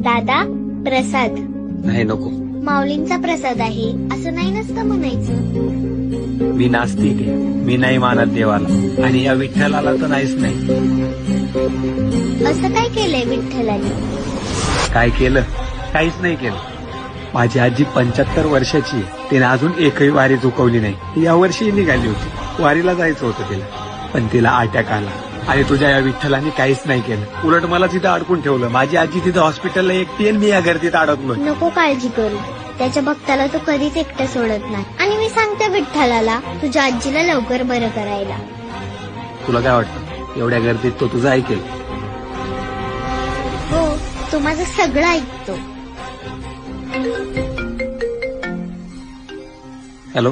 दादा, प्रसाद. नाही नको. माऊलींचा प्रसाद आहे असं नाही नसतं म्हणायचं. मी नास्तिक आहे, मी नाही मानत देवाला आणि या विठ्ठलाला तर नाहीच नाही. असं काय केलंय विठ्ठलाने? काय केलं? काहीच नाही केलं. माझी आजी 75 वर्षाची आहे, तिने अजून एकही वारी चुकवली नाही. या वर्षी निघाली होती, वारीला जायचं होतं तिला, पण तिला अटॅक आला आणि तुझ्या या विठ्ठलाने काहीच नाही केलं. उलट मला तिथं अडकून ठेवलं. माझी आजी तिथं हॉस्पिटलला एकटी आणि मी या गर्दीत अडकलो. नको काळजी करू, त्याच्या भक्ताला तो कधीच एकटं सोडत नाही. आणि मी सांगते विठ्ठलाला तुझ्या आजीला लवकर बरं करायला. तुला काय वाटतं एवढ्या गर्दीत तो तुझं ऐकेल? हो, तो माझं सगळं ऐकतो. हॅलो.